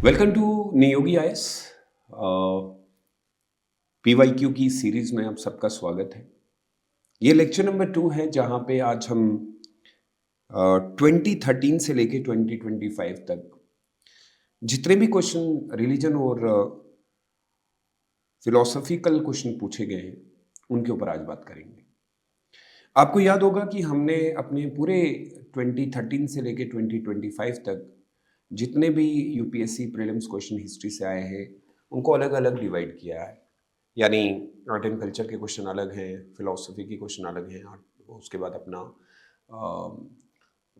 Welcome to Niyogi IAS. PYQ की series में आप सबका स्वागत है। ये लेक्चर नंबर 2 है जहाँ पे आज हम 2013 से लेके 2025 तक जितने भी क्वेश्चन रिलीजन और फिलोसॉफिकल क्वेश्चन पूछे गए हैं उनके ऊपर आज बात करेंगे। आपको याद होगा कि हमने अपने पूरे 2013 से लेके 2025 तक जितने भी यूपीएससी प्रीलिम्स क्वेश्चन हिस्ट्री से आए हैं उनको अलग अलग डिवाइड किया है। यानी आर्ट एंड कल्चर के क्वेश्चन अलग हैं, फिलोसफी के क्वेश्चन अलग हैं, उसके बाद अपना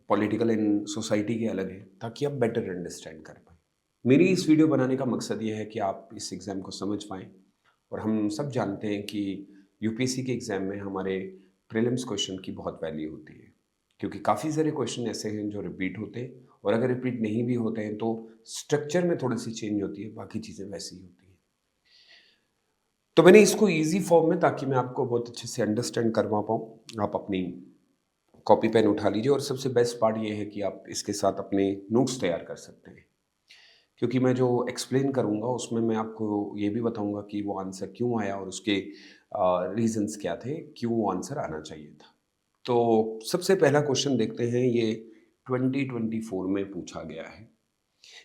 पॉलिटिकल एंड सोसाइटी के अलग हैं, ताकि आप बेटर अंडरस्टैंड कर पाएँ। मेरी इस वीडियो बनाने का मकसद ये है कि आप इस एग्ज़ाम को समझ पाएँ। और हम सब जानते हैं कि यूपीएससी के एग्ज़ाम में हमारे प्रीलिम्स क्वेश्चन की बहुत वैल्यू होती है, क्योंकि काफ़ी सारे क्वेश्चन ऐसे हैं जो रिपीट होते हैं, और अगर रिपीट नहीं भी होते हैं तो स्ट्रक्चर में थोड़ी सी चेंज होती है, बाकी चीज़ें वैसी ही होती हैं। तो मैंने इसको इजी फॉर्म में, ताकि मैं आपको बहुत अच्छे से अंडरस्टैंड करवा पाऊँ, आप अपनी कॉपी पेन उठा लीजिए। और सबसे बेस्ट पार्ट ये है कि आप इसके साथ अपने नोट्स तैयार कर सकते हैं, क्योंकि मैं जो एक्सप्लेन करूँगा उसमें मैं आपको ये भी बताऊँगा कि वो आंसर क्यों आया और उसके रीजंस क्या थे, क्यों वो आंसर आना चाहिए था। तो सबसे पहला क्वेश्चन देखते हैं, ये 2024 में पूछा गया है।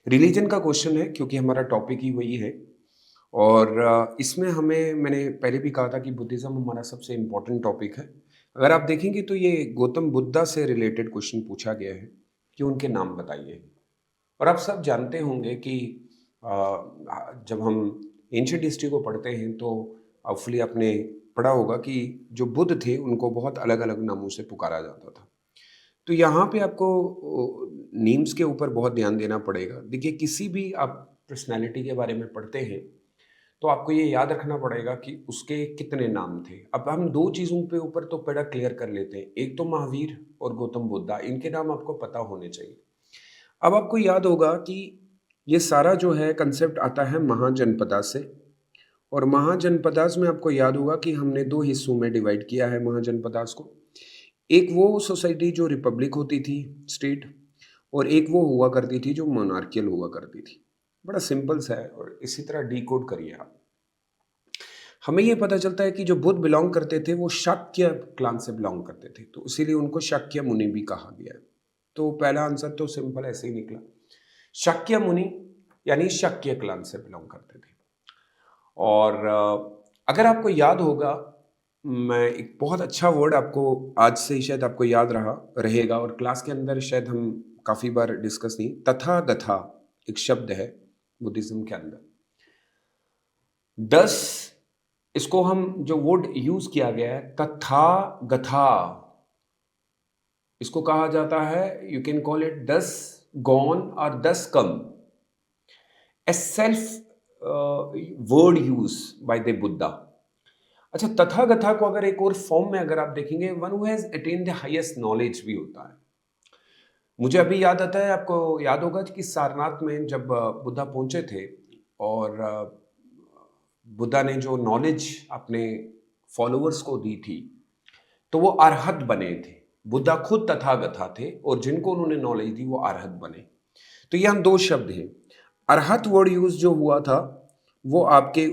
रिलीजन का क्वेश्चन है, क्योंकि हमारा टॉपिक ही वही है। और इसमें मैंने पहले भी कहा था कि बुद्धिज़्म हमारा सबसे इम्पोर्टेंट टॉपिक है। अगर आप देखेंगे तो ये गौतम बुद्धा से रिलेटेड क्वेश्चन पूछा गया है कि उनके नाम बताइए। और आप सब जानते होंगे कि जब हम एंशिएंट हिस्ट्री को पढ़ते हैं तो ऑफली आपने पढ़ा होगा कि जो बुद्ध थे उनको बहुत अलग अलग नामों से पुकारा जाता था। तो यहाँ पे आपको नेम्स के ऊपर बहुत ध्यान देना पड़ेगा। देखिए, किसी भी आप पर्सनैलिटी के बारे में पढ़ते हैं तो आपको ये याद रखना पड़ेगा कि उसके कितने नाम थे। अब हम दो चीज़ों पे ऊपर तो पहला क्लियर कर लेते हैं, एक तो महावीर और गौतम बुद्धा, इनके नाम आपको पता होने चाहिए। अब आपको याद होगा कि ये सारा जो है कंसेप्ट आता है महाजनपदा से, और महाजनपदास में आपको याद होगा कि हमने दो हिस्सों में डिवाइड किया है महाजनपदास को। एक वो सोसाइटी जो रिपब्लिक होती थी, स्टेट, और एक वो हुआ करती थी जो मोनार्कियल हुआ करती थी। बड़ा सिंपल सा है, और इसी तरह डिकोड करिए आप। हमें ये पता चलता है कि जो बुद्ध बिलोंग करते थे वो शाक्य क्लान से बिलोंग करते थे, तो इसीलिए उनको शाक्य मुनि भी कहा गया है। तो पहला आंसर तो सिंपल ऐसे ही निकला, शाक्य मुनि यानी शाक्य क्लान से बिलोंग करते थे। और अगर आपको याद होगा, मैं एक बहुत अच्छा वर्ड आपको आज से ही शायद आपको याद रहेगा, और क्लास के अंदर शायद हम काफ़ी बार डिस्कस नहीं, तथागता एक शब्द है बुद्धिज्म के अंदर। 10 इसको हम जो वर्ड यूज किया गया है तथागता, इसको कहा जाता है, you can call it 10 gone और 10 कम, ए self word use by the Buddha. अच्छा, तथागता को अगर एक और फॉर्म में अगर आप देखेंगे, one who has attend the highest knowledge भी होता है। मुझे अभी याद आता है, आपको याद होगा कि सारनाथ में जब बुद्धा पहुंचे थे, और बुद्धा ने जो नॉलेज अपने फॉलोअर्स को दी थी, तो वो अरहत बने थे। बुद्धा खुद तथागता थे, और जिनको उन्होंने नॉलेज दी वो अरहत बने। तो ये हम दो शब्द हैं। अरहत वर्ड यूज जो हुआ था वो आपके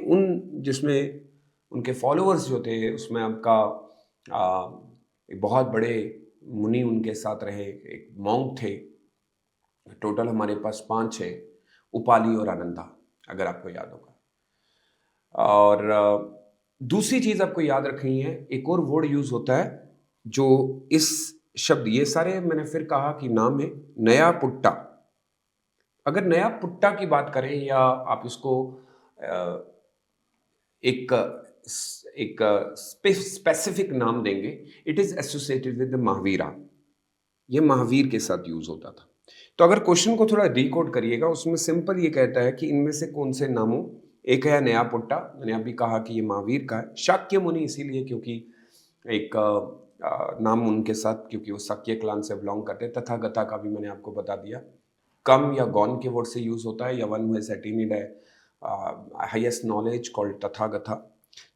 जिसमें उनके फॉलोअर्स जो थे, उसमें आपका एक बहुत बड़े मुनि उनके साथ रहे, एक मॉन्क थे। टोटल हमारे पास 5 है, उपाली और आनंदा, अगर आपको याद होगा। और दूसरी चीज आपको याद रखनी है, एक और वर्ड यूज होता है जो इस शब्द, ये सारे मैंने फिर कहा कि नाम है, नया पुट्टा। अगर नया पुट्टा की बात करें, या आप इसको एक एक स्पेसिफिक नाम देंगे, it is associated with Mahavira. ये महावीर के साथ यूज होता था। तो अगर क्वेश्चन को थोड़ा डिकोड करिएगा, उसमें सिंपल ये कहता है कि इनमें से कौन से नामों, एक है नया पुट्टा, मैंने अभी कहा कि ये महावीर का है। शाक्य मुनि इसीलिए क्योंकि एक नाम उनके साथ, क्योंकि वो शाक्य क्लान से बिलोंग करते हैं। तथागता का भी मैंने आपको बता दिया, कम या गॉन के वर्ड से यूज होता है, या one who has attend highest knowledge called Tathagata.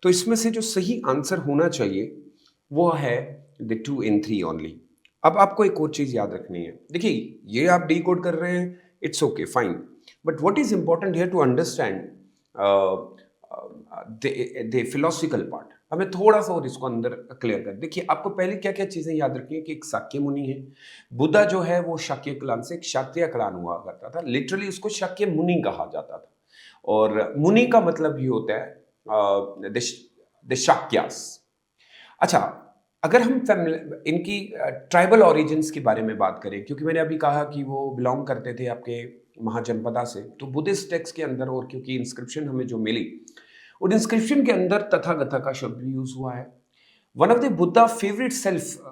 तो इसमें से जो सही आंसर होना चाहिए वो है द 2 and 3 ओनली। अब आपको एक और चीज याद रखनी है। देखिए, ये आप डिकोड कर रहे हैं, it's okay, fine, But what is important here to understand the philosophical part. हमें थोड़ा सा और इसको अंदर क्लियर कर देखिए, आपको पहले क्या क्या चीजें याद रखनी है कि एक शाक्य मुनि है। बुद्धा जो है वो शाक्य क्लान से, एक शाक्य क्लान हुआ करता था, लिटरली उसको शाक्य मुनि कहा जाता था। और मुनि का मतलब ये होता है द शाक्यास। अच्छा, अगर हम इनकी ट्राइबल ओरिजिन्स के बारे में बात करें, क्योंकि मैंने अभी कहा कि वो बिलोंग करते थे आपके महाजनपदा से, तो बुद्धिस्ट टेक्स्ट के अंदर और क्योंकि इंस्क्रिप्शन हमें जो मिली, और इंस्क्रिप्शन के अंदर तथागता का शब्द भी यूज हुआ है। One of the Buddha favourite self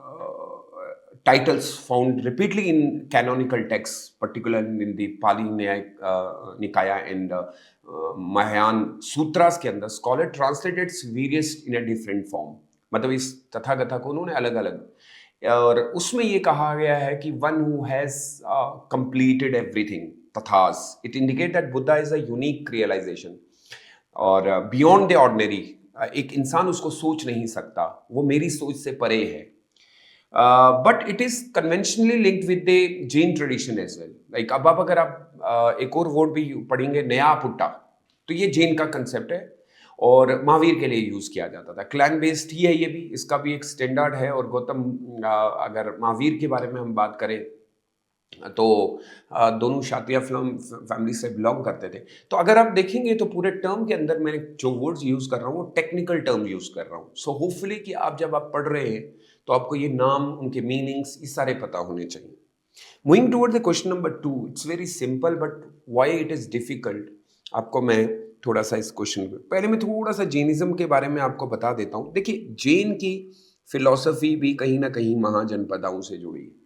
titles found repeatedly in canonical texts, particularly in the Pali Nikaya and Mahayana Sutras के अंदर scholar translated various in a different form। मतलब इस तथागता को उन्होंने अलग अलग, और उसमें ये कहा गया है कि one who has completed everything, तथास, it indicate that Buddha is a unique realization और बियॉन्ड द ऑर्डिनरी, एक इंसान उसको सोच नहीं सकता, वो मेरी सोच से परे है। But it is conventionally linked with the Jain tradition as well. Like अब आप अगर आप एक और वर्ड भी पढ़ेंगे, नया पुट्टा, तो ये जैन का कंसेप्ट है और महावीर के लिए यूज किया जाता था। क्लैन बेस्ड ही है ये भी, इसका भी एक स्टैंडर्ड है। और गौतम, अगर महावीर के बारे में हम बात करें तो दोनों शातिया फैमिली से बिलोंग करते थे। तो अगर आप देखेंगे तो पूरे टर्म के अंदर मैं जो वर्ड्स यूज कर रहा हूँ वो टेक्निकल टर्म यूज कर रहा हूँ। सो होपफुली कि आप जब आप पढ़ रहे हैं तो आपको ये नाम, उनके मीनिंग्स, ये सारे पता होने चाहिए। Moving toward the question number 2, it's very simple but why it is difficult, आपको मैं थोड़ा सा इस क्वेश्चन पे, पहले मैं थोड़ा सा जैनिज्म के बारे में आपको बता देता हूँ। देखिए, जैन की फिलॉसफी भी कहीं ना कहीं महाजनपदाओं से जुड़ी है।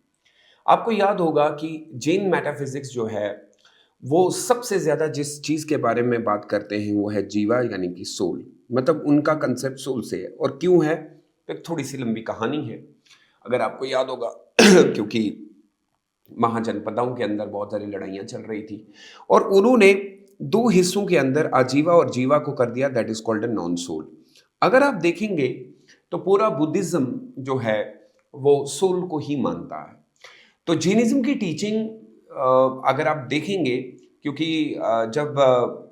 आपको याद होगा कि जैन मेटाफिजिक्स जो है वो सबसे ज्यादा जिस चीज के बारे में बात करते हैं वो है जीवा, यानी कि सोल। मतलब उनका कंसेप्ट सोल से है। और क्यों है, एक थोड़ी सी लंबी कहानी है, अगर आपको याद होगा क्योंकि महाजनपदाओं के अंदर बहुत सारी लड़ाइयां चल रही थी और उन्होंने दो हिस्सों के अंदर आजीवा और जीवा को कर दिया, that is called a non soul. अगर आप देखेंगे तो पूरा बुद्धिज्म जो है वो सोल को ही मानता है। तो जैनिज्म की टीचिंग अगर आप देखेंगे, क्योंकि जब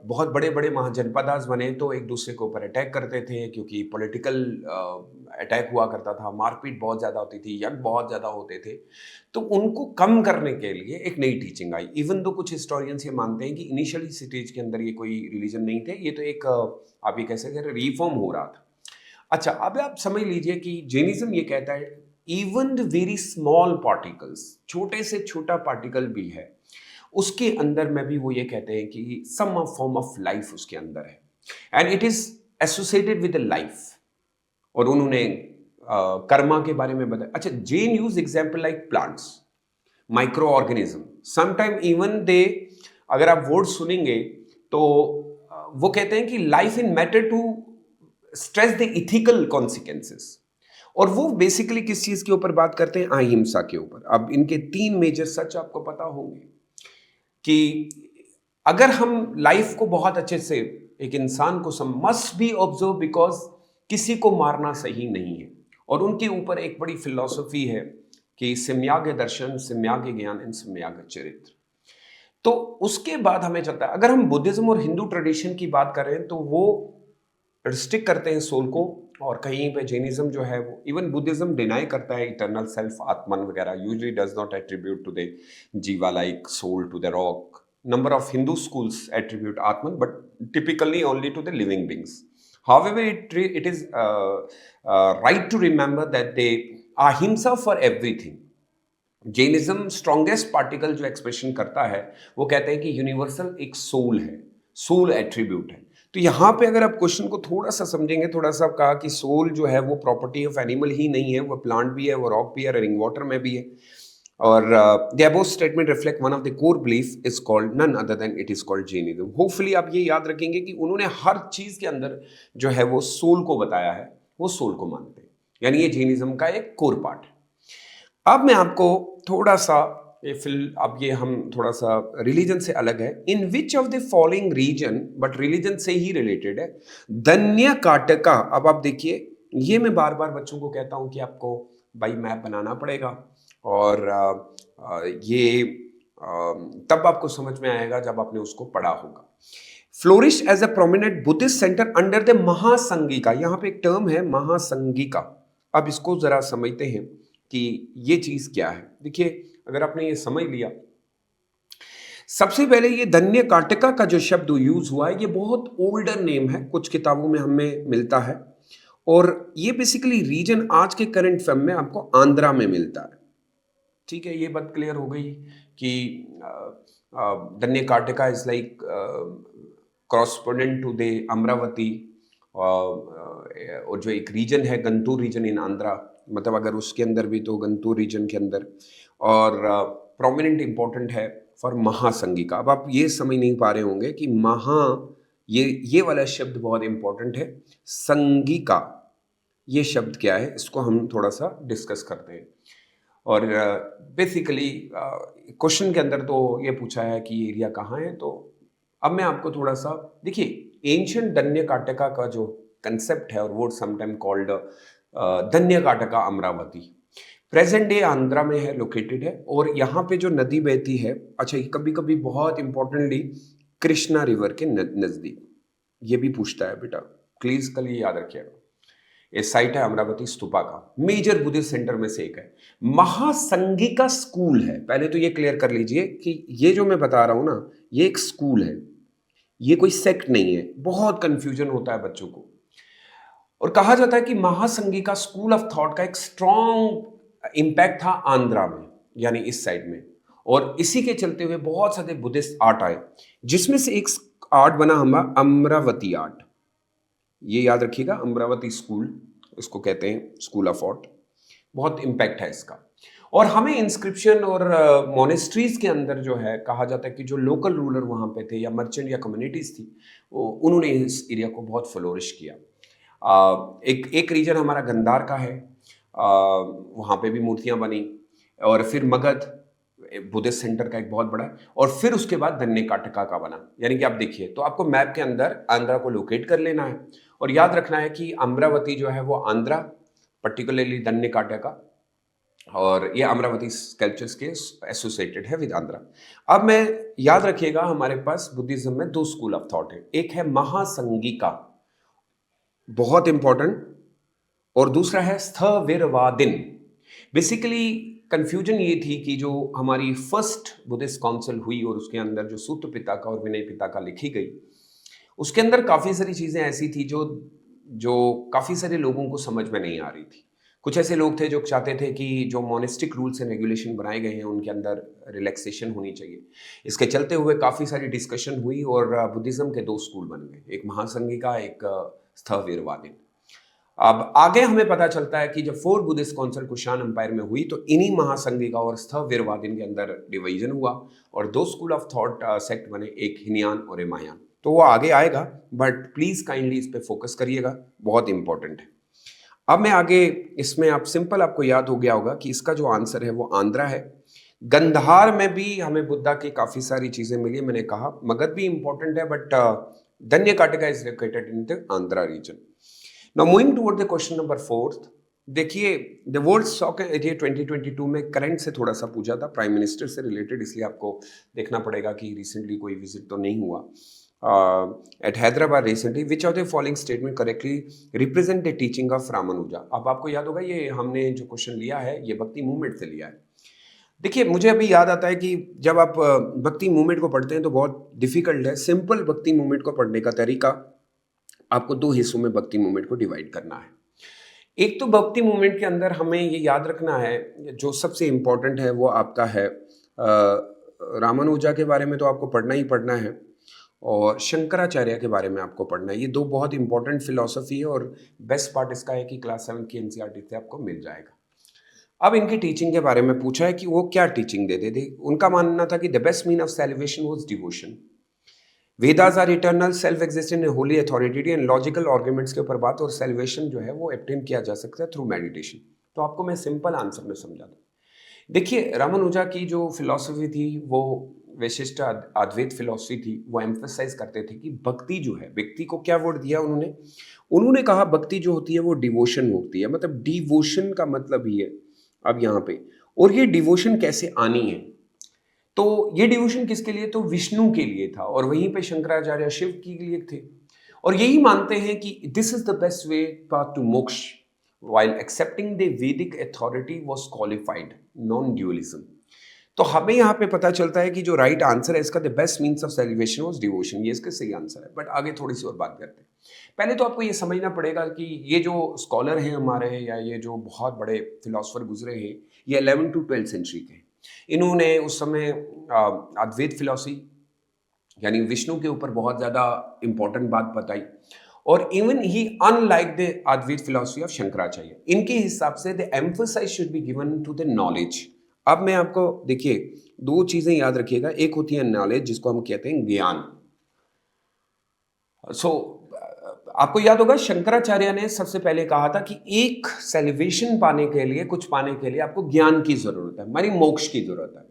बहुत बड़े बड़े महाजनपदास बने तो एक दूसरे के ऊपर अटैक करते थे, क्योंकि पॉलिटिकल अटैक हुआ करता था, मारपीट बहुत ज़्यादा होती थी, यज्ञ बहुत ज़्यादा होते थे। तो उनको कम करने के लिए एक नई टीचिंग आई। इवन दो कुछ हिस्टोरियंस ये मानते हैं कि इनिशियली स्टेज के अंदर ये कोई रिलीजन नहीं थे, ये तो एक आप ये कह सकते हैं रिफॉर्म हो रहा था। अच्छा, अब आप समझ लीजिए कि जैनिज्म ये कहता है even the very small particles, छोटे से छोटा पार्टिकल भी है उसके अंदर में भी वो ये कहते हैं कि सम फॉर्म ऑफ लाइफ उसके अंदर है and it is associated with life. और उन्होंने कर्मा के बारे में बताया। अच्छा, Jain use example like plants, micro organism, sometime even they, अगर आप वर्ड सुनेंगे तो वो कहते हैं कि life in matter to stress the ethical consequences. और वो बेसिकली किस चीज के ऊपर बात करते हैं, अहिंसा के ऊपर। अब इनके 3 मेजर सच आपको पता होंगे कि अगर हम लाइफ को बहुत अच्छे से, एक इंसान को मस्ट बी ऑब्जर्व बिकॉज किसी को मारना सही नहीं है। और उनके ऊपर एक बड़ी फिलॉसफी है कि सम्यक दर्शन, सम्यक ज्ञान एंड सम्यक चरित्र। तो उसके बाद हमें चलता है, अगर हम बुद्धिज्म और हिंदू ट्रेडिशन की बात करें तो वो रिस्ट्रिक्ट करते हैं सोल को, और कहीं पे जैनिज्म जो है वो, इवन बुद्धिज्म डिनाई करता है इटर्नल सेल्फ, आत्मन वगैरह, usually does not attribute to the जीवा like soul to the rock. Number of Hindu schools attribute Atman but typically only to the living beings. However, it is right to remember that they ahimsa for everything। Jainism strongest particle जो expression करता है वो कहते हैं कि universal एक soul है, soul attribute है। तो यहाँ पे अगर आप क्वेश्चन को थोड़ा सा समझेंगे, थोड़ा सा कहा कि सोल जो है वो प्रॉपर्टी ऑफ एनिमल ही नहीं है, वो प्लांट भी है, वो रॉक भी है, रिंग वाटर में भी है। और the above statement reflect one of the core belief is called none other than it is called Jainism. Hopefully आप ये याद रखेंगे कि उन्होंने हर चीज के अंदर जो है वो सोल को बताया है, वो सोल को मानते हैं, यानी ये जैनिज्म का एक कोर पार्ट है। अब मैं आपको थोड़ा सा अब ये हम थोड़ा सा रिलीजन से अलग है। इन विच of the following reason, but religion से ही रिलेटेड है, धन्य काटका। अब आप देखिए, ये मैं बार बार बच्चों को कहता हूं कि आपको भाई मैप बनाना पड़ेगा। और ये तब आपको समझ में आएगा जब आपने उसको पढ़ा होगा। Flourish as a prominent Buddhist centre under the महासंगिका। यहाँ पे एक टर्म है महासंगिका। अब इसको जरा समझते हैं कि ये चीज क्या है। देखिए, अगर आपने ये समझ लिया, सबसे पहले ये धन्य काटिका का जो शब्द यूज हुआ है, ये बहुत ओल्डर नेम है, कुछ किताबों में हमें मिलता है, और ये बेसिकली रीजन आज के करंट फॉर्म में आपको आंध्रा में मिलता है। ठीक है, ये बात क्लियर हो गई कि धन्य काटिका is like correspondent to the Amravati, और जो एक रीजन है गंतूर रीजन इन आंध्रा, मतलब अगर उसके अंदर भी तो गंतूर रीजन के अंदर, और प्रोमिनेंट इंपॉर्टेंट है फॉर महासंगिका। अब आप ये समझ नहीं पा रहे होंगे कि ये वाला शब्द बहुत इंपॉर्टेंट है। संगिका ये शब्द क्या है, इसको हम थोड़ा सा डिस्कस करते हैं। और बेसिकली क्वेश्चन के अंदर तो ये पूछा है कि एरिया कहाँ है, तो अब मैं आपको थोड़ा सा देखिए, एंशियंट धन्य काटिका का जो कंसेप्ट है, और वो समटाइम कॉल्ड धन्य काटिका अमरावती, प्रेजेंट डे आंध्रा में है, लोकेटेड है। और यहाँ पे जो नदी बहती है, अच्छा कभी कभी बहुत इंपॉर्टेंटली कृष्णा रिवर के नजदीक, ये भी पूछता है बेटा, प्लीज कल ये याद रखिएगा। ये साइट है अमरावती स्तूपा का, मेजर बुद्धिस्ट सेंटर में से एक है। महासंगिका स्कूल है, पहले तो ये क्लियर कर लीजिए कि ये जो मैं बता रहा हूं ना, ये एक स्कूल है, ये कोई सेक्ट नहीं है। बहुत कंफ्यूजन होता है बच्चों को, और कहा जाता है कि महासंगिका स्कूल ऑफ थॉट का एक स्ट्रॉन्ग इंपैक्ट था आंध्रा में, यानी इस साइड में, और इसी के चलते हुए बहुत सारे बुद्धिस्ट आर्ट आए, जिसमें से एक आर्ट बना हमारा अमरावती आर्ट। ये याद रखिएगा, अमरावती स्कूल इसको कहते हैं, स्कूल ऑफ आर्ट। बहुत इंपैक्ट है इसका। और हमें इंस्क्रिप्शन और मोनेस्ट्रीज के अंदर जो है कहा जाता है कि जो लोकल रूलर वहाँ पे थे, या मर्चेंट या कम्युनिटीज थी, उन्होंने इस एरिया को बहुत फ्लोरिश किया। एक रीजन हमारा गंधार का है, वहाँ पे भी मूर्तियाँ बनी, और फिर मगध बुद्धिस्ट सेंटर का एक बहुत बड़ा है, और फिर उसके बाद धन्य काटिका का बना। यानी कि आप देखिए, तो आपको मैप के अंदर आंध्रा को लोकेट कर लेना है, और याद रखना है कि अमरावती जो है वो आंध्रा, पर्टिकुलरली धन्य काटिका, और ये अमरावती स्कल्पचर्स के एसोसिएटेड है विद आंध्रा। अब मैं याद रखिएगा, हमारे पास बुद्धिज्म में दो स्कूल ऑफ थॉट है, एक है महासंगिका, बहुत इंपॉर्टेंट, और दूसरा है स्थविरवादिन। बेसिकली कंफ्यूजन ये थी कि जो हमारी फर्स्ट बुद्धिस्ट काउंसिल हुई, और उसके अंदर जो सूत्र पिताका और विनय पिताका लिखी गई, उसके अंदर काफ़ी सारी चीज़ें ऐसी थी जो काफ़ी सारे लोगों को समझ में नहीं आ रही थी। कुछ ऐसे लोग थे जो चाहते थे कि जो मोनेस्टिक रूल्स एंड रेगुलेशन बनाए गए हैं उनके अंदर रिलैक्सेशन होनी चाहिए। इसके चलते हुए काफ़ी सारी डिस्कशन हुई, और बुद्धिज़्म के दो स्कूल बन गए, एक महासंगिका, एक स्थविरवादिन। अब आगे हमें पता चलता है कि जब fourth Buddhist council Kushan empire में हुई, तो इन्हीं महासंगिका और स्थविरवादिन के अंदर डिवीजन हुआ, और दो स्कूल ऑफ थॉट सेक्ट बने, एक हिनयान और एक महायान। तो वो आगे आएगा, बट प्लीज काइंडली इस पे फोकस करिएगा, बहुत इंपॉर्टेंट है। अब मैं आगे इसमें, आप सिंपल, आपको याद हो गया होगा कि इसका जो आंसर है वो आंध्रा है। गंधार में भी हमें बुद्धा की काफी सारी चीजें मिली, मैंने कहा मगध भी इंपॉर्टेंट है, बट धन्य काटिका is located in the Andhra reason. Now moving toward the question number 4, देखिए द वर्ल्ड स्टॉक एरिया 2022 में करंट से थोड़ा सा पूछा था, प्राइम मिनिस्टर से रिलेटेड, इसलिए आपको देखना पड़ेगा कि रिसेंटली कोई विजिट तो नहीं हुआ at Hyderabad recently. Which of the following statement correctly represent the teaching of Ramanuja. अब आपको याद होगा, ये हमने जो क्वेश्चन लिया है ये भक्ति मूवमेंट से लिया है। देखिए, मुझे अभी याद आता है कि जब आप भक्ति मूवमेंट को पढ़ते हैं तो बहुत डिफिकल्ट है। सिंपल भक्ति मूवमेंट को पढ़ने का तरीका, आपको दो हिस्सों में भक्ति मूवमेंट को डिवाइड करना है। एक तो भक्ति मूवमेंट के अंदर हमें ये याद रखना है, जो सबसे इंपॉर्टेंट है वो आपका है रामानुजा के बारे में तो आपको पढ़ना ही पढ़ना है, और शंकराचार्य के बारे में आपको पढ़ना है। ये दो बहुत इंपॉर्टेंट फिलॉसफी है, और बेस्ट पार्ट इसका है कि क्लास 7 की एनसीईआरटी से आपको मिल जाएगा। अब इनकी टीचिंग के बारे में पूछा है कि वो क्या टीचिंग देते थे। उनका मानना था कि the best mean of celebration was devotion, Vedas are eternal, self existent, holy authority and logical arguments के ऊपर बात, और सेल्वेशन जो है वो ऑब्टेन किया जा सकता है थ्रू मेडिटेशन। तो आपको मैं सिंपल आंसर में समझा दूं। देखिए, रामानुजा की जो फिलॉसफी थी वो वैशिष्ट अद्वैत फिलॉसफी थी। वो एम्फसाइज करते थे कि भक्ति जो है, व्यक्ति को क्या वर्ड दिया उन्होंने कहा भक्ति जो होती है वो डिवोशन होती है, मतलब डिवोशन का मतलब ही है अब यहाँ पे। और ये डिवोशन कैसे आनी है, तो ये डिवोशन किसके लिए? तो विष्णु के लिए था, और वहीं पे शंकराचार्य शिव के लिए थे, और यही मानते हैं कि this is the best way path to moksha while accepting the Vedic authority was qualified non-dualism। तो हमें यहाँ पे पता चलता है कि जो राइट आंसर है इसका, the best means of celebration was devotion, ये इसका सही आंसर है। बट आगे थोड़ी सी और बात करते हैं। पहले तो आपको ये समझना पड़ेगा कि ये जो स्कॉलर हैं हमारे, या ये जो बहुत बड़े फिलोसफर गुजरे हैं, ये 11 to 12 सेंचुरी के हैं। इन्होंने उस समय अद्वैत फिलोसफी यानी विष्णु के ऊपर बहुत ज़्यादा इंपॉर्टेंट बात बताई, और even he unlike the Advaita philosophy of Shankaracharya, इनके हिसाब से the emphasise should be given to the knowledge. अब मैं आपको देखिए दो चीजें याद रखिएगा, एक होती है नॉलेज जिसको हम कहते हैं ज्ञान। आपको याद होगा शंकराचार्य ने सबसे पहले कहा था कि एक सेलिब्रेशन पाने के लिए, कुछ पाने के लिए आपको ज्ञान की जरूरत है, मानी मोक्ष की जरूरत है।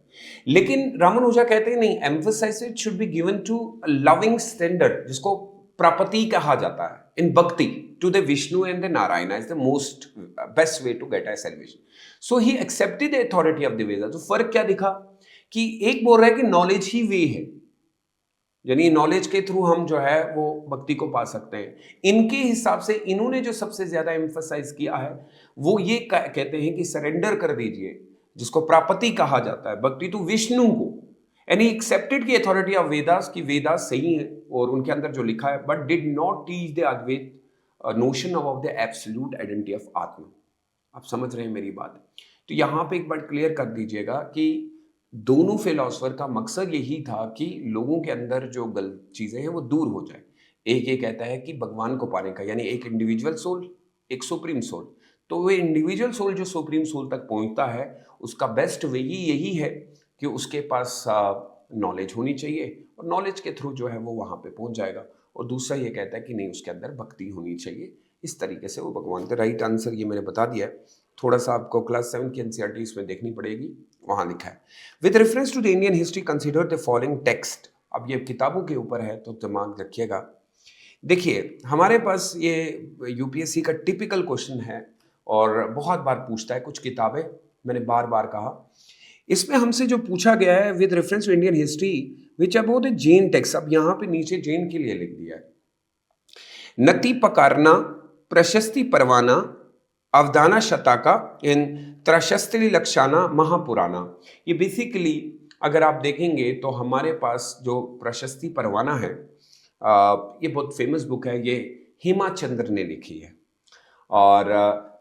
लेकिन रामानुजा कहते हैं नहीं, emphasise should be given to loving standard, जिसको प्रापति कहा जाता है इन भक्ति, to the Vishnu and the Narayan is the most best way to get a salvation. So he accepted the authority of the वेदा। तो फर्क क्या दिखा कि एक बोल रहा है कि नॉलेज ही वे है, यानी नॉलेज के थ्रू हम जो है वो भक्ति को पा सकते हैं। इनके हिसाब से इन्होंने जो सबसे ज्यादा एम्फसाइज किया है वो ये कहते हैं कि सरेंडर कर दीजिए, जिसको प्रापति कहा जाता है, भक्ति टू विष्णु को। एंड ही एक्सेप्टेड की अथॉरिटी ऑफ वेदास, की वेदास सही है और उनके अंदर जो लिखा है, but did not teach the Advaita notion of the absolute identity of atma. आप समझ रहे हैं मेरी बात? तो यहां पे एक बात क्लियर कर दीजिएगा कि दोनों फिलोसफर का मकसद यही था कि लोगों के अंदर जो गलत चीजें हैं वो दूर हो जाए। एक ये कहता है कि भगवान को पाने का, यानी एक इंडिविजुअल सोल, एक सुप्रीम सोल। तो वो इंडिविजुअल सोल जो सुप्रीम सोल तक पहुंचता है, उसका बेस्ट वे ही यही है कि उसके पास नॉलेज होनी चाहिए, और नॉलेज के थ्रू जो है वो वहां पे पहुंच जाएगा। और दूसरा ये कहता है कि नहीं, उसके अंदर भक्ति होनी चाहिए। इस तरीके से वो भगवान का राइट आंसर ये मैंने बता दिया है। थोड़ा सा आपको क्लास 7 की एनसीईआरटी इसमें देखनी पड़ेगी, वहां लिखा है with reference to the Indian history consider the following text. अब ये किताबों के ऊपर है तो दिमाग रखिएगा। देखिए हमारे पास ये यूपीएससी का टिपिकल क्वेश्चन है और बहुत बार पूछता है, कुछ किताबें मैंने बार बार कहा। इसमें हमसे जो पूछा गया है with reference to Indian history which about the Jain text. अब यहाँ पे नीचे जैन के लिए लिख दिया है, नति पकारना, प्रशस्ति परवाना, अवदाना शताका इन त्रशस्त्री लक्षाना महापुराना। ये बेसिकली अगर आप देखेंगे तो हमारे पास जो प्रशस्ति परवाना है, ये बहुत फेमस बुक है, ये हेमाचंद्र ने लिखी है। और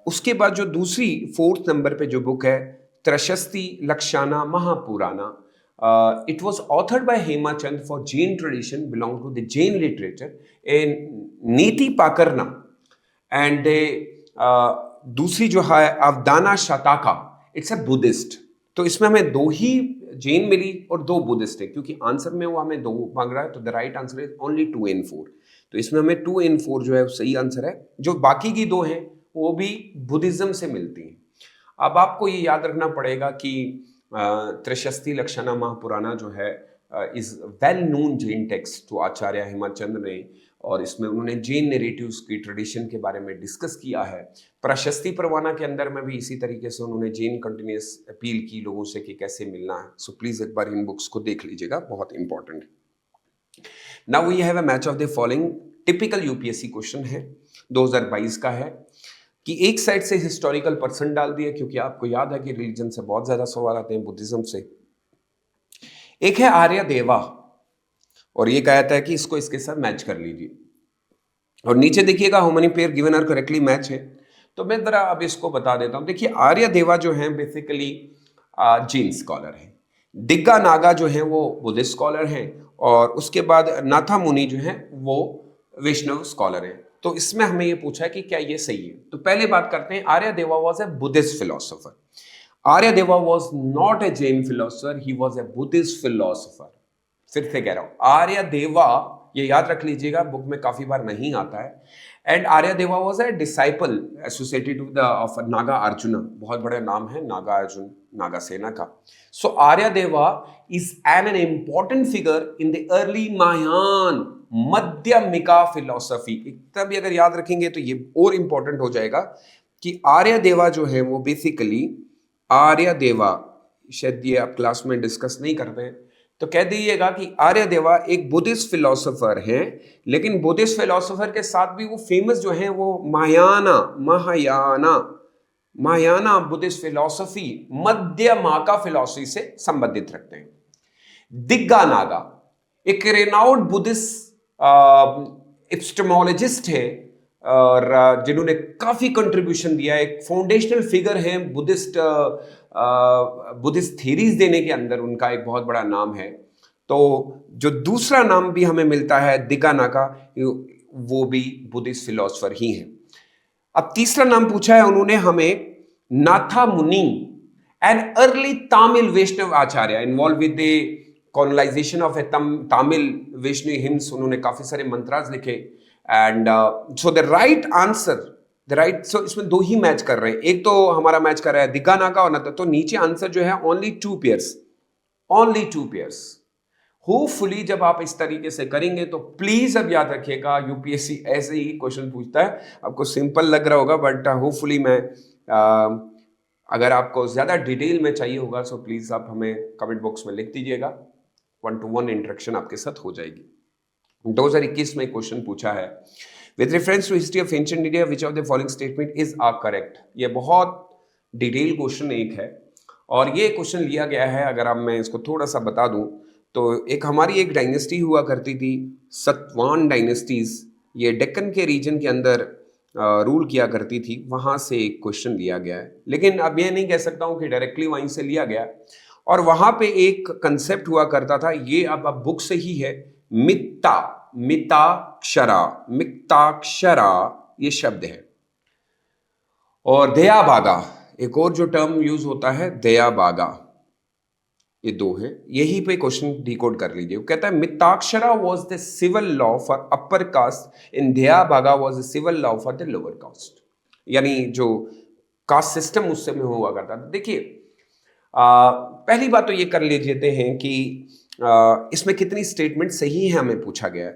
उसके बाद जो दूसरी 4th नंबर पे जो बुक है त्रशस्ती लक्षाना महापुराना, it was authored by Hemachand for Jain tradition, belong to the Jain literature, in नीति पाकरना एंड दूसरी जो है अवदाना शताका, इट्स अ बुद्धिस्ट। तो इसमें हमें 2 ही जैन मिली और 2 बुद्धिस्ट है, क्योंकि आंसर में वो हमें 2 मांग रहा है, तो the right answer is only 2 and 4। तो इसमें हमें 2 and 4 जो है वो सही आंसर है। जो बाकी की 2 हैं वो भी बुद्धिज्म से मिलती हैं। अब आपको ये याद रखना पड़ेगा कि त्रिशस्ती लक्षणा महापुराना जो है is well known Jain text to आचार्य हेमाचंद्र ने, और इसमें उन्होंने जैन नैरेटिव्स की ट्रेडिशन के बारे में डिस्कस किया है। प्रशस्ति परवाना के अंदर में भी इसी तरीके से उन्होंने जैन कंटिन्यूस अपील की लोगों से कि कैसे मिलना है। सो प्लीज एक बार इन बुक्स को देख लीजिएगा, बहुत इंपॉर्टेंट है। Now we have a match of the following. Typical UPSC question है, 2022 का है, कि एक साइड से हिस्टोरिकल पर्सन डाल दिया, क्योंकि आपको याद है कि रिलीजन से बहुत ज्यादा सवाल आते हैं, बुद्धिज्म से। एक है आर्य देवा, और ये कहता है कि इसको इसके साथ मैच कर लीजिए। और नीचे देखिएगा how many pair given are correctly match है। तो मैं जरा अब इसको बता देता हूं। देखिए आर्य देवा जो है बेसिकली जैन स्कॉलर है, दिग्गा नागा जो है वो बुद्धिस्ट स्कॉलर हैं, और उसके बाद नाथा मुनि जो है वो वैष्णव स्कॉलर है। तो इसमें हमें ये पूछा है कि क्या ये सही है। तो पहले बात करते हैं, आर्य देवा वॉज ए बुद्धिस्ट फिलोसोफर। आर्य देवा was not a Jain philosopher, he was a Buddhist philosopher. फिर से कह रहा हूं, आर्य देवा, ये याद रख लीजिएगा, बुक में काफी बार नहीं आता है। एंड आर्य देवा was a disciple associated with of Naga Arjun, बहुत बड़ा नाम है नागा अर्जुन, नागा सेना का। सो आर्य देवा is an important figure in the early Mahayana मध्यमिका philosophy. इतना भी अगर याद रखेंगे तो ये और इंपॉर्टेंट हो जाएगा कि आर्य देवा जो है वो बेसिकली, आर्य देवा शायद ये आप क्लास में डिस्कस नहीं करते हैं, तो कह दीजिएगा कि आर्यदेवा एक बुद्धिस्ट फिलोसोफर हैं, लेकिन बुद्धिस्ट फिलोसोफर के साथ भी वो फेमस जो हैं वो महायाना बुद्धिस्ट फिलोसफी, मध्यमा का फिलोसफी से संबंधित रखते हैं। दिग्गा नागा एक रेनाउड बुद्धिस्ट एपिस्टेमोलॉजिस्ट है और जिन्होंने काफी कंट्रीब्यूशन दिया है, एक फाउंडेशनल फिगर है बुद्धिस्ट थ्योरीज देने के अंदर, उनका एक बहुत बड़ा नाम है। तो जो दूसरा नाम भी हमें मिलता है दिग्गा नागा, वो भी बुद्धिस्ट फिलोसोफर ही है। अब तीसरा नाम पूछा है उन्होंने हमें, नाथा मुनि, an early Tamil Vaishnav Acharya involve with the colonisation of A Tamil Vaishnav hymns. उन्होंने काफी सारे मंत्रास लिखे and so the right answer, सो इसमें दो ही मैच कर रहे हैं, एक तो हमारा मैच कर रहा है दिग्गा नागा और नाथा, तो नीचे आंसर जो है ओनली 2 पेयर्स। होपफुली जब आप इस तरीके से करेंगे तो प्लीज अब याद रखिएगा, यूपीएससी ऐसे ही क्वेश्चन पूछता है। आपको सिंपल लग रहा होगा बट होपफुली मैं अगर आपको ज्यादा डिटेल में चाहिए होगा तो प्लीज आप हमें कमेंट बॉक्स में लिख दीजिएगा, 1-to-1 इंटरेक्शन आपके साथ हो जाएगी। 2021 में क्वेश्चन पूछा है, with reference to history of ancient India which of the following statement is are correct. ये बहुत डिटेल क्वेश्चन एक है और ये क्वेश्चन लिया गया है, अगर आप मैं इसको थोड़ा सा बता दूं तो एक हमारी एक डायनेस्टी हुआ करती थी, सतवान डायनेस्टीज, ये डेक्कन के रीजन के अंदर रूल किया करती थी, वहां से एक क्वेश्चन लिया गया है। लेकिन अब ये नहीं कह सकता हूं कि डायरेक्टली वहीं से लिया गया, और वहां पे एक कंसेप्ट हुआ करता था, ये अब बुक से ही है, मित्ताक्षरा ये शब्द है। और दया बागा एक और जो टर्म यूज होता है, दया बागा, ये दो है। यही पे क्वेश्चन डिकोड कर लीजिए। वो कहता है मित्ताक्षरा was the civil law for upper caste, इन दया बागा was the civil law for the lower caste, यानी जो कास्ट सिस्टम उस समय हुआ करता था। देखिए पहली बात तो ये कर लेते हैं कि इसमें कितनी स्टेटमेंट सही है हमें पूछा गया है,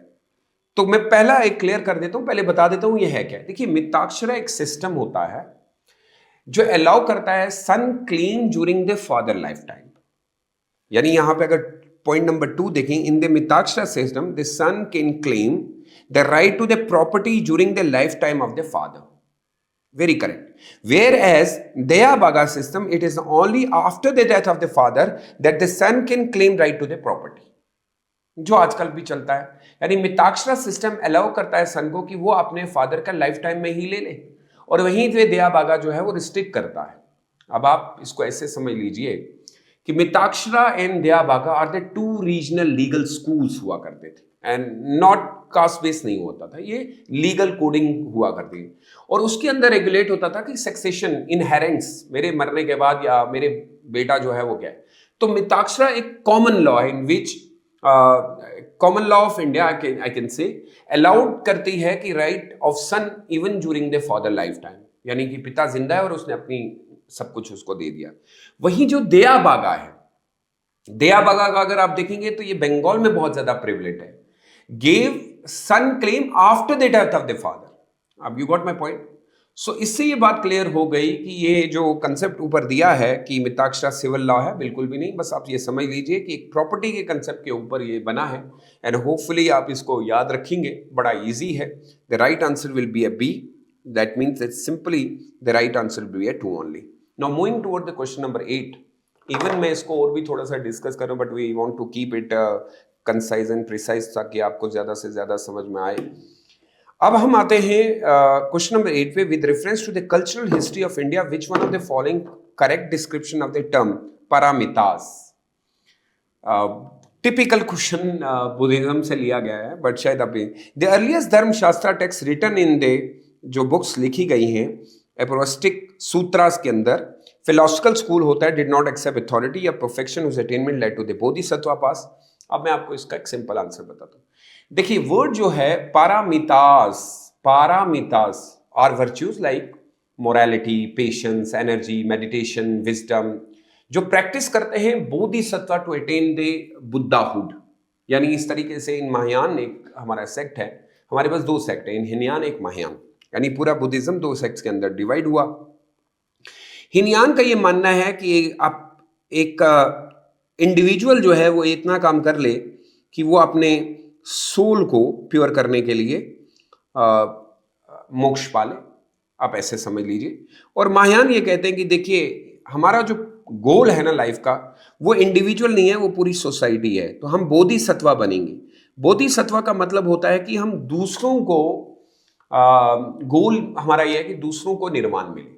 तो मैं पहला एक क्लियर कर देता हूं, पहले बता देता हूं ये है क्या। देखिए मित्ताक्षरा एक सिस्टम होता है जो अलाउ करता है सन claim during the father life time, यानी यहां पे अगर पॉइंट नंबर 2 देखें, in the मित्ताक्षरा system the sun can claim the right to the property during the life time of the father, very correct, whereas Daya Baga system it is only after the death of the father that the son can claim right to the property, जो आजकल भी चलता है। यानी मित्ताक्षरा system allow करता है सन को कि वो अपने फादर का लाइफ टाइम में ही ले ले, और वहीं पे दया बागा जो है वो रिस्ट्रिक्ट करता है। अब आप इसको ऐसे समझ लीजिए कि मित्ताक्षरा and Dayabhaga are the 2 regional legal schools हुआ करते थे, एंड नॉट कास्ट बेस नहीं होता था, ये लीगल कोडिंग हुआ करती थी, और उसके अंदर रेगुलेट होता था कि सक्सेशन, इनहेरेंस, मेरे मरने के बाद या मेरे बेटा जो है वो क्या है। तो मित्ताक्षरा एक कॉमन लॉ है इन विच common law of India I can say allowed करती है कि right of sun even during the father life time, यानी कि पिता जिंदा है और उसने अपनी सब कुछ उसको दे दिया। वहीं जो दया बागा है, दया बागा का अगर आप देखेंगे तो ये बंगाल में बहुत ज्यादा प्रिविलेज है, gave son claim after the death of the father। अब you got my point? So इससे ये बात क्लियर हो गई कि ये जो कंसेप्ट ऊपर दिया है कि मित्ताक्षरा सिविल लॉ है, बिल्कुल भी नहीं, बस आप ये समझ लीजिए कि एक प्रॉपर्टी के कंसेप्ट के ऊपर ये बना है, एंड होपफुली आप इसको याद रखेंगे, बड़ा इजी है। The right answer will be a B, that means that simply the right answer will be a 2 only। Now moving toward the question number 8, even मैं इसको और भी थोड़ा सा डिस्कस करूं, but we want to keep it concise and precise ताकि आपको ज्यादा से ज्यादा समझ में आए। अब हम आते हैं क्वेश्चन नंबर 8 पे, with reference to the cultural history of India which one of the following correct description of the term पारामितास। Typical question Buddhism से लिया गया है, बट शायद अभी द अर्लीस्ट धर्म शास्त्रा टेक्स्ट रिटन इन द जो बुक्स लिखी गई हैं एपोस्टिक सूत्रास के अंदर, फिलोसफिकल स्कूल होता है डिड नॉट एक्सेप्ट अथॉरिटी या perfection whose attainment led to the Bodhisattva पास। अब मैं आपको इसका एक सिंपल आंसर बताता हूं। देखिए वर्ड जो है पारामितास are virtues like morality, patience, energy, meditation, wisdom, जो प्रैक्टिस करते हैं बोधिसत्व टू अटेन द बुद्धाहुड। यानी इस तरीके से इन महायान एक हमारा सेक्ट है, हमारे पास 2 सेक्ट है, इन हिनयान एक महायान, यानी पूरा बुद्धिज्म 2 सेक्ट्स के अंदर डिवाइड हुआ। हिनयान का ये मानना है कि आप एक इंडिविजुअल जो है वो इतना काम कर ले कि वो अपने सोल को प्योर करने के लिए मोक्ष पाले, आप ऐसे समझ लीजिए। और महायान ये कहते हैं कि देखिए हमारा जो गोल है ना लाइफ का, वो इंडिविजुअल नहीं है, वो पूरी सोसाइटी है। तो हम बोधिसत्वा बनेंगे। बोधिसत्वा का मतलब होता है कि हम दूसरों को गोल हमारा ये है कि दूसरों को निर्वाण मिले।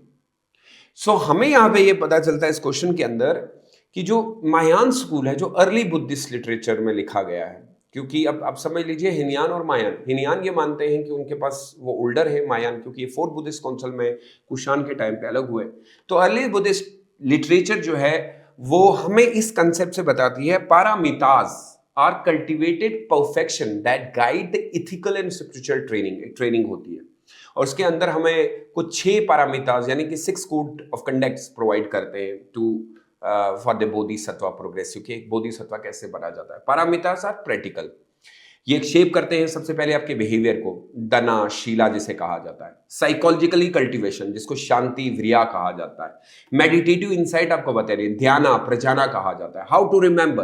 सो हमें यहां पे ये पता चलता है इस क्वेश्चन के अंदर कि जो महायान स्कूल है, जो अर्ली बुद्धिस्ट लिटरेचर में लिखा गया है, क्योंकि अब आप समझ लीजिए हिनयान और महायान, हिनयान ये मानते हैं कि उनके पास वो ओल्डर है महायान, क्योंकि ये फोर्थ बुद्धिस्ट काउंसिल में कुशान के टाइम पे अलग हुए। तो अर्ली बुद्धिस्ट लिटरेचर जो है वो हमें इस कंसेप्ट से बताती है पारामिताज are cultivated perfection that guide the ethical and spiritual training होती है। और उसके अंदर हमें कुछ 6 पैरामीटर्स यानी कि 6 कोड ऑफ कंडक्ट्स प्रोवाइड करते हैं to for the Bodhisattva progress, क्योंकि एक बोधिसत्वा कैसे बना जाता है। पैरामीटर्स आर प्रैक्टिकल, ये शेप करते हैं सबसे पहले आपके बिहेवियर को, दना शीला जिसे कहा जाता है, साइकोलॉजिकली कल्टीवेशन जिसको शांति व्रिया कहा जाता है, मेडिटेटिव इंसाइट आपको बता रहे हैं, ध्याना प्रजाना कहा जाता है, हाउ टू रिमेंबर।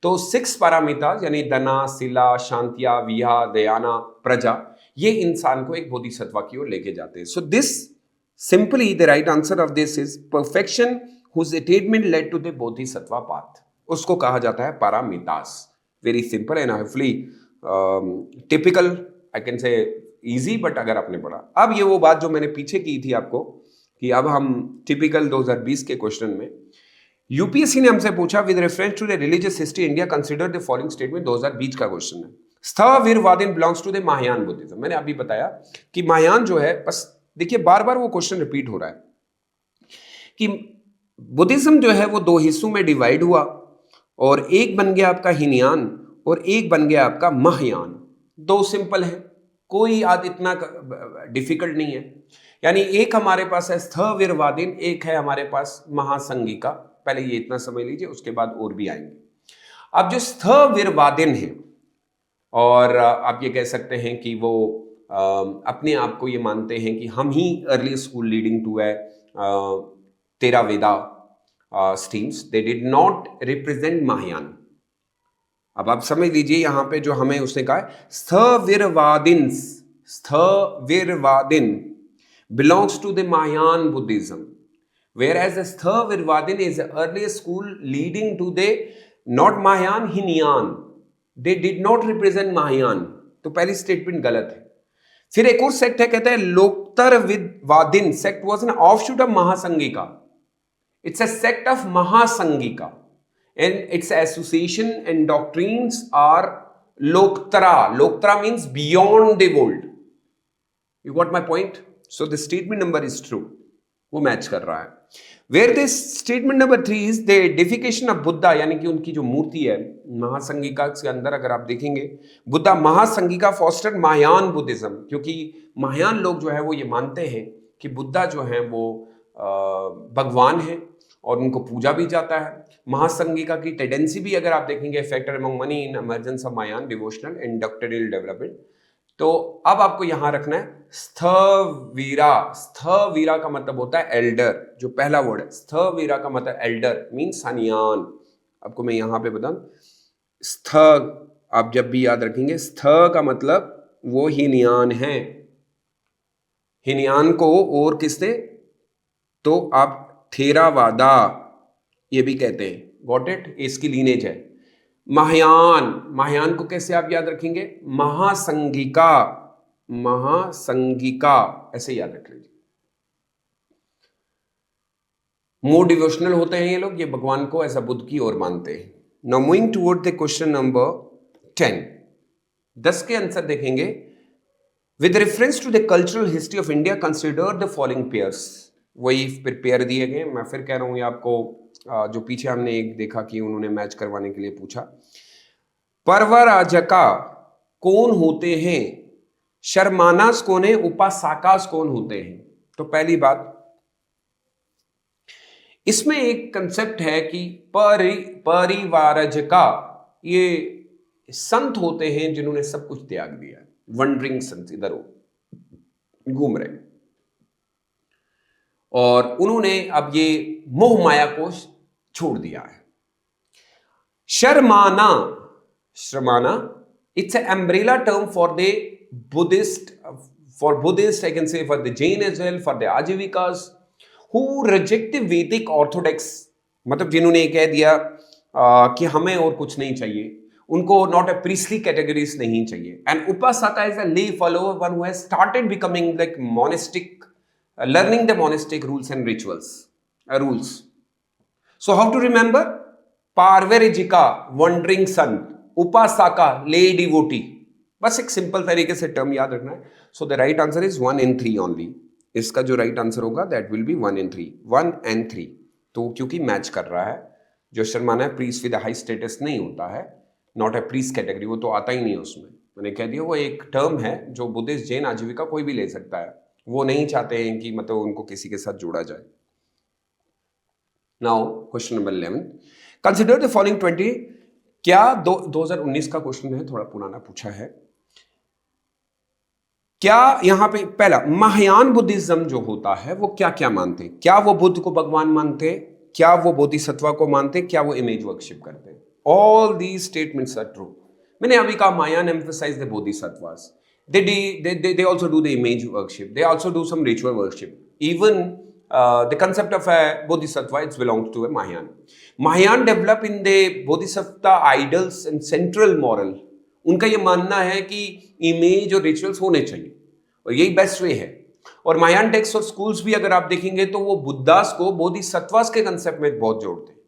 तो 6 पैरामीटर्स यानी दना शिला शांतिया विहा दयाना प्रजा, ये इंसान को एक बोधिसत्वा की ओर लेके जाते हैं। So this simply the right answer of this is perfection whose attainment led to the bodhisattva path, उसको कहा जाता है पारामितास। Very simple and hopefully typical, I can say easy, but अगर आपने पढ़ा। अब ये वो बात जो मैंने पीछे की थी आपको कि अब हम टिपिकल 2020 के क्वेश्चन में यूपीएससी ने हमसे पूछा with reference to the religious history India consider the following statement, 2020 का क्वेश्चन है। स्थविरवादन belongs to the Mahayana Buddhism. मैंने अभी बताया कि महायान जो है, बस देखिए बार बार वो क्वेश्चन रिपीट हो रहा है कि बुद्धिज्म जो है वो 2 हिस्सों में डिवाइड हुआ और एक बन गया आपका हीनयान और एक बन गया आपका महायान। 2 सिंपल है, कोई आज इतना डिफिकल्ट नहीं है। यानी एक हमारे पास है स्थविरवादीन, एक है हमारे पास महासंगिका। पहले ये इतना समझ लीजिए, उसके बाद और भी आएंगे। अब जो स्थविरवादीन है, और आप ये कह सकते हैं कि वो अपने आप को ये मानते हैं कि हम ही अर्ली स्कूल लीडिंग टू है Theravada streams, they did not represent Mahayan। अब आप समझ लीजिए यहां पे जो हमें उसने कहा है स्थविरवादिन belongs to the Mahayan Buddhism, whereas the स्थविरवादिन is the earliest school leading to the not Mahayan, Hinayan, they did not represent Mahayan। तो पहली स्टेटमेंट गलत है। फिर एक और सेक्ट है, कहता है Lokottaravadin sect was an offshoot of Mahasanghika. It's a sect of Mahasangika, and its association and doctrines are Loktara. Loktara means beyond the world. You got my point? So the statement number is true. वो match कर रहा है। Where this statement number 3 is the deification of Buddha, यानी कि उनकी जो मूर्ति है महासंगिका के अंदर अगर आप देखेंगे, बुद्धा महासंगिका फॉस्टर महायान बुद्धिज्म, क्योंकि महायान लोग जो है वो ये मानते हैं कि बुद्धा जो है वो भगवान है और उनको पूजा भी जाता है। महासंगिका की टेंडेंसी भी अगर आप देखेंगे, factor among many in emergence of Mahayana devotional and doctrinal development. तो अब आपको यहां रखना है स्थवीरा। स्थवीरा का मतलब होता है एल्डर, जो पहला वर्ड है। स्थवीरा का मतलब एल्डर मीन्स हनियान। आपको मैं यहां पे बताऊं, स्थ आप जब भी याद रखेंगे, स्थ का मतलब वो हीनयान है। हीनयान को और किसने, तो आप थेरावादा ये भी कहते हैं। गॉट इट, इसकी लीनेज है। महायान, महायान को कैसे आप याद रखेंगे, महासंगिका, महासंगिका ऐसे याद रख लीजिए। मोर डिवोशनल होते हैं ये लोग, ये भगवान को ऐसा बुद्ध की ओर मानते हैं। Now moving toward the question number 10, 10 के आंसर देखेंगे। With reference to the cultural history of India consider the following pairs. वही फिर पेयर दिए गए। मैं फिर कह रहा हूं ये आपको, जो पीछे हमने एक देखा कि उन्होंने मैच करवाने के लिए पूछा। पर्वराजका कौन होते हैं, शर्मानास कौन है, उपासकास कौन होते हैं। तो पहली बात, इसमें एक कंसेप्ट है कि परिवारजका ये संत होते हैं जिन्होंने सब कुछ त्याग दिया, वंडरिंग संत, इधर घूम रहे, और उन्होंने अब ये मोह माया को छोड़ दिया है। शर्माना, शर्माना, it's an umbrella term for the Buddhist, I can say for the Jain as well, for the Ajivikas who reject the Vedic orthodox, मतलब जिन्होंने ये कह दिया कि हमें और कुछ नहीं चाहिए, उनको नॉट ए प्रीस्टली कैटेगरीज नहीं चाहिए। एंड उपासका इज अ ले follower, one who has started becoming like monastic, learning the monastic rules and rituals, rules. So how to remember? Parvarejika, wandering son, Upasaka, lay devotee. बस एक simple तरीके से term याद रखना है। सो the right answer is 1 in 3 only. इसका जो right answer होगा that will be 1 in 3, 1 and 3। तो क्योंकि मैच कर रहा है, जो शर्माना है प्रीस्ट विद हाई स्टेटस नहीं होता है, नॉट ए प्रीस्ट कैटेगरी, वो तो आता ही नहीं है उसमें। मैंने कह दिया वो एक टर्म है जो बुद्धिस्ट, जैन, आजीविका कोई भी ले सकता है। वो नहीं चाहते हैं कि मतलब उनको किसी के साथ जोड़ा जाए। Now question number 11, consider the following 20। क्या 2019 का क्वेश्चन है, थोड़ा पुराना पूछा है। क्या यहां पे पहला, महायान बुद्धिज्म जो होता है वो क्या क्या मानते हैं? क्या वो बुद्ध को भगवान मानते हैं? क्या वो बोधिसत्व को मानते हैं? क्या वो इमेज वर्शिप करते हैं? All these statements are true. मैंने अभी कहा Mahayana emphasize the bodhisattvas, they also do the image worship, they also do some ritual worship, even the concept of a bodhisattva, it belongs to a Mahayan develop in the bodhisattva idols and central moral। उनका ये मानना है कि image और rituals होने चाहिए और यही बेस्ट वे है। और महायान टेक्स्ट और स्कूल्स भी अगर आप देखेंगे तो वो बुद्धास को बोधिसत्वास के कंसेप्ट में बहुत जोड़ते हैं।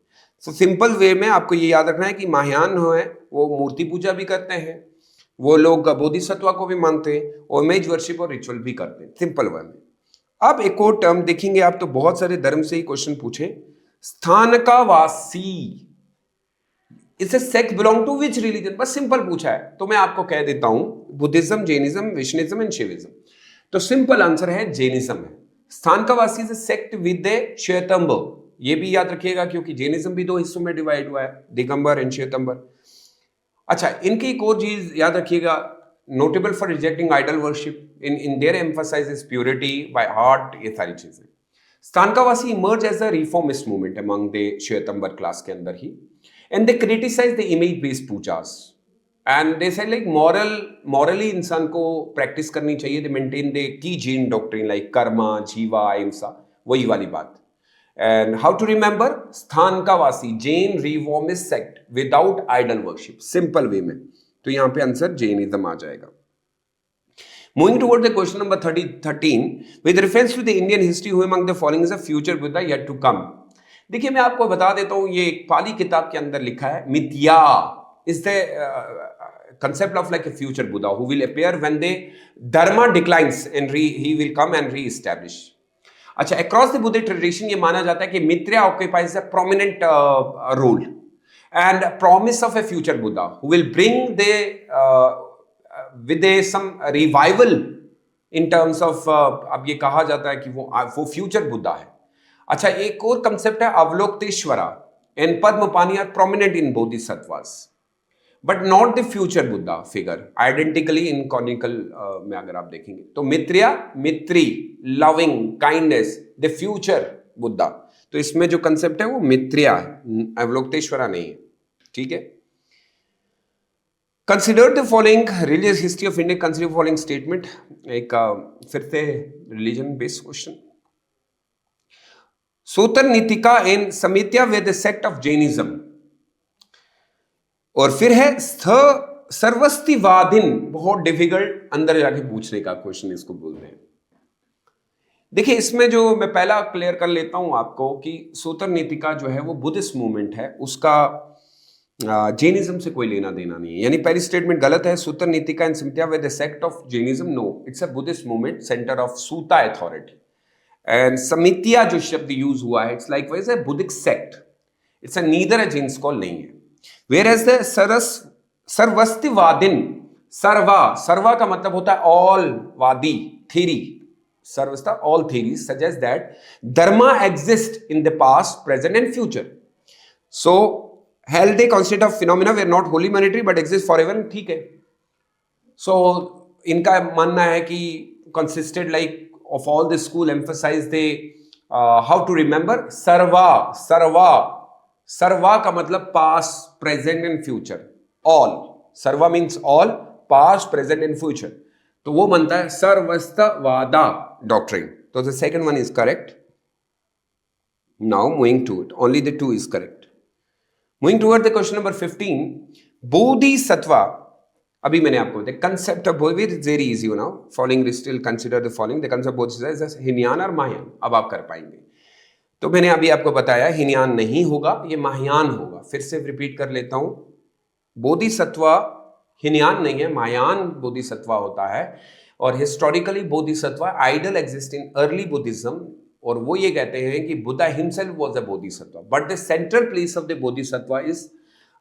सो सिंपल वे में आपको ये याद रखना है कि महायान है वो मूर्ति पूजा भी करते हैं, वो लोग बोधिसत्व को भी मानते हैं और इमेज वर्शिप और रिचुअल भी करते हैं, सिंपल वे में। अब एक और टर्म देखेंगे आप तो बहुत सारे धर्म से ही क्वेश्चन पूछे। स्थानकावासी, इसे sect belong to which religion, बस सिंपल पूछा है तो मैं आपको कह देता हूं बुद्धिज्म, जैनिज्म, विष्णुइज्म एंड शिविज्म। तो सिंपल आंसर है जैनिज्म है। स्थानकावासी से सेक्ट विद श्वेतंबर, ये भी याद रखिएगा क्योंकि जैनिज्म भी दो हिस्सों में डिवाइड हुआ है, दिगंबर एंड श्वेतंबर। अच्छा, इनकी एक और चीज याद रखिएगा, notable for rejecting idol worship, in their emphasizes purity by heart, ये सारी चीजें। Sthanakvasi emerge as a reformist movement among the Shvetambara class के अंदर ही, and they criticize the image based pujas and they say like morally इंसान को प्रैक्टिस करनी चाहिए, दे maintain the key Jain doctrine like Karma, जीवा, अहिंसा, वही वाली बात। And how to remember? Sthanakvasi, Jain reformist sect without idol worship, simple way में। तो यहां पे आंसर जैनिज्म आ जाएगा। Moving toward the question number 13, with reference to the Indian history, who among the following is a future Buddha yet to come? देखिए मैं आपको बता देता हूं, ये एक पाली किताब के अंदर लिखा है, मिथ्या is the concept of like a future Buddha who will appear when the dharma declines and he will come and re-establish। अच्छा, अक्रॉस द बुद्धिस्ट ट्रेडिशन ये माना जाता है कि Maitreya occupies a prominent role and promise of a future Buddha who will bring the with some revival in terms of, अब ये कहा जाता है कि वो फ्यूचर बुद्धा है। अच्छा, एक और कंसेप्ट है Avalokiteshvara and Padmapani are prominent in bodhisattvas but not the future Buddha figure identically in canonical में अगर आप देखेंगे तो Maitreya, Maitri, loving, kindness, the future Buddha. तो इसमें जो कंसेप्ट है वो मित्र्या है, अवलोकतेश्वरा नहीं है। ठीक है, consider the following religious history of India, consider following statement. एक फिर से रिलीजन बेस्ड क्वेश्चन। सूत्र नीतिका and Sammitiya with the sect of Jainism, और फिर है सर्वस्तिवादिन, बहुत डिफिकल्ट अंदर जाके पूछने का क्वेश्चन इसको बोलते हैं। देखिए इसमें जो मैं पहला क्लियर कर लेता हूं आपको कि सूत्र नीतिका जो है वो बुद्धिस्ट मूवमेंट है, उसका जैनिज्म से कोई लेना देना नहीं है। यानी पहली स्टेटमेंट गलत है, सूत्र नीतिका and Sammitiya with the sect of Jainism, no, it's a Buddhist movement centre of Sutta authority. And Sammitiya जो शब्द यूज हुआ है, it's like wise a Buddhic sect, it's a neither a Jain school नहीं है। Whereas the सर्वस्तिवादिन, सर्वा का मतलब होता है all, vadi theory, Sarvasti all theory suggest that dharma exist in the past, present and future. So health they constant of phenomena were not wholly momentary but exist for ever, ठीक है। So इनका मानना है कि consisted like of all the school emphasize they how to remember Sarva, Sarva का मतलब past, present and future, all. Sarva means all, past, present and future, तो वो बनता है सर्वस्तवादा डॉक्ट्रिन। तो the second one is correct. Now moving to it, only the two is correct. Moving toward the question number 15, bodhisattva. अभी मैंने आपको बताया concept of bodhi is very easy now, following still consider the following, the concept bodhisattva is Hinayana और महायान। अब आप कर पाएंगे। तो मैंने अभी आपको बताया हिनयान नहीं होगा, ये महायान होगा। फिर से रिपीट कर लेता हूं, बोधिसत्व हिनयान नहीं है, महायान बोधिसत्व होता है। और historically Bodhisattva ideal exist in early Buddhism, और वो ये कहते हैं कि Buddha himself was a Bodhisattva, but the central place of the Bodhisattva is,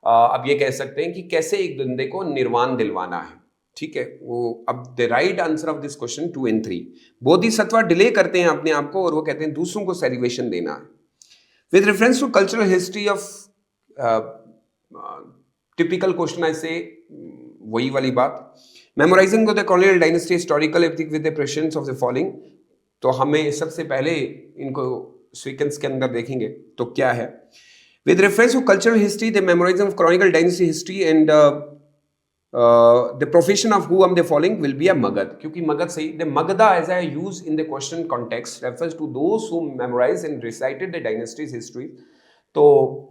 अब ये कह सकते हैं कि कैसे एक बंदे को निर्वाण दिलवाना है। ठीक है, वो अब the right answer of this question 2 and 3, Bodhisattva delay करते हैं अपने आप को, और वो कहते हैं दूसरों को सेलिब्रेशन देना है। With reference to cultural history of, typical question ऐसे वही वाली बात, memorising the colonial dynasty historical ethic with the presence of the following. तो हमें सबसे पहले इनको सीक्वेंस के अंदर देखेंगे तो क्या है। With reference to cultural history, the memorising of colonial dynasty history and the profession of who am the following will be a Magad, क्योंकि मगध सही, the Magada as I use in the question context refers to those who memorized and recited the dynasty's history। तो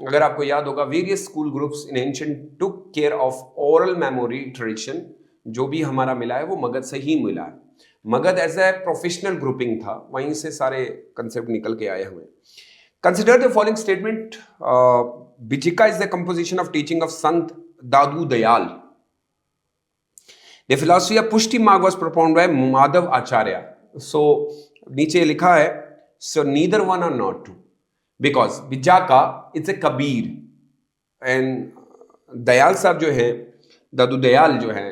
अगर आपको याद होगा, various school groups in ancient took care of oral memory tradition, जो भी हमारा मिला है वो मगध से ही मिला है। Magadha as a professional grouping था, वहीं से सारे कंसेप्ट निकल के आए हुए। Consider the following statement, Bijak is the composition of teaching of Sant Dadu Dayal. The philosophy of Pushti Marg was propounded by Madhav Acharya. So नीचे लिखा है, so neither one or not two, because Bijaka it's a Kabir and Dayal साहब जो है, दादू दयाल जो है,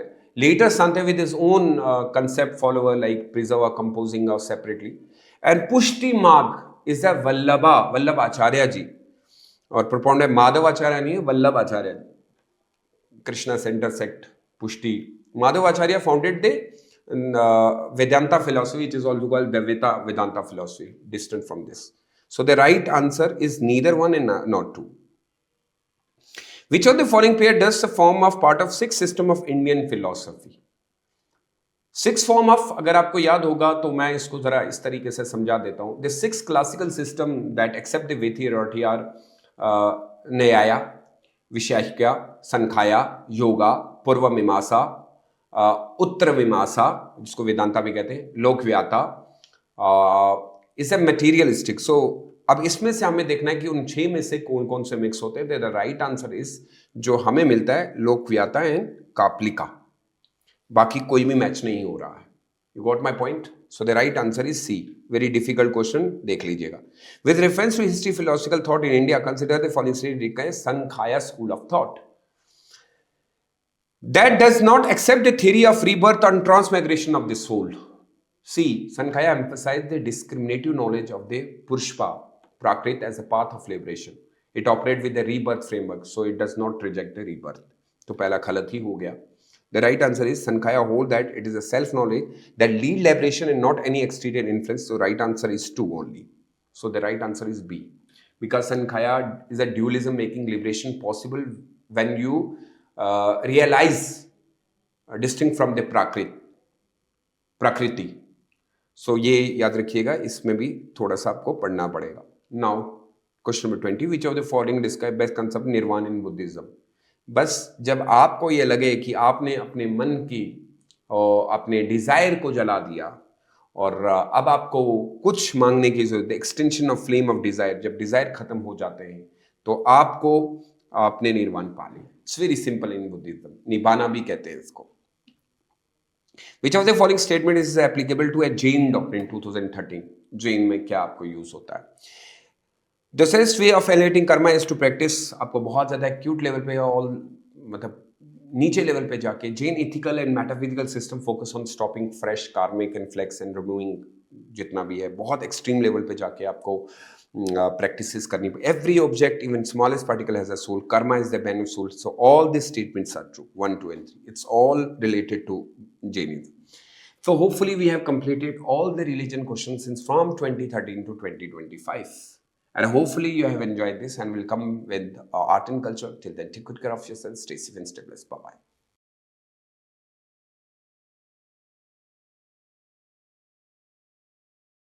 later sant with his own concept follower like preserver composing or separately, and Pushti Marg is a Vallabh आचार्य जी, और propounded Madhav आचार्य नहीं है, वल्लभ आचार्य, कृष्णा सेंटर सेक्ट पुष्टि। Madhav Acharya founded the Vedanta philosophy, which is also called Dvaita Vedanta philosophy, distant from this. So the right answer is neither one and not two. Which of the following pair does the form of part of sixth system of Indian philosophy? Sixth form of, अगर आपको याद होगा तो मैं इसको जरा इस तरीके से समझा देता हूँ। The six classical system that accept the Vedic are न्याया, विशेषज्ञ, संख्या, योगा, पूर्व मीमांसा, उत्तर मीमांसा जिसको वेदांता भी कहते हैं, लोकव्याता, इज ए मटीरियलिस्टिक। सो अब इसमें से हमें देखना है कि उन 6 में से कौन कौन से मिक्स होते हैं। द राइट आंसर इज, जो हमें मिलता है, लोकव्याता एंड कापलिका, बाकी कोई भी मैच नहीं हो रहा है। You got my point? So the right answer is C. Very difficult question, देख लीजिएगा। With reference to history philosophical thought in India, consider the following Samkhya school of thought that does not accept the theory of rebirth and transmigration of the soul. See, Sankhya emphasized the discriminative knowledge of the Purushpa, Prakrit, as a path of liberation. It operates with the rebirth framework, so it does not reject the rebirth. तो पहला गलत ही हो गया। The right answer is Sankhya hold that it is a self-knowledge that lead liberation and not any exterior influence. So right answer is 2 only. So the right answer is B, because Sankhya is a dualism making liberation possible when you realize distinct from the prakriti. So ये याद रखिएगा, इसमें भी थोड़ा सा आपको पढ़ना पड़ेगा। Now question number 20, which of the following describe best concept निर्वाण in Buddhism? बस जब आपको ये लगे कि आपने अपने मन की और अपने डिजायर को जला दिया और अब आपको कुछ मांगने की जरूरत है, extension of flame of desire, जब डिजायर खत्म हो जाते हैं तो आपको अपने निर्वाण पा लें। It's very simple in Buddhism, nibbana भी कहते हैं इसको। Which of the following statement is applicable to a Jain doctrine 2013? Jain में क्या आपको यूज होता है? The best way of eliminating karma is to practice, आपको बहुत ज्यादा एक्यूट लेवल पे और मतलब नीचे लेवल पे जाके Jain ethical and metaphysical system focus on stopping fresh कार्मिक इन्फ्लेक्स एंड रिमूविंग जितना भी है, बहुत एक्सट्रीम लेवल पे जाके आपको practices करनी पड़े। Every object, even smallest particle, has a soul. Karma is the benefit soul. So all these statements are true. 1, 2, and 3. It's all related to Jainism. So hopefully we have completed all the religion questions since from 2013 to 2025. And hopefully you have enjoyed this and will come with art and culture. Till then, take good care of yourself, stay safe and stay blessed. Bye bye.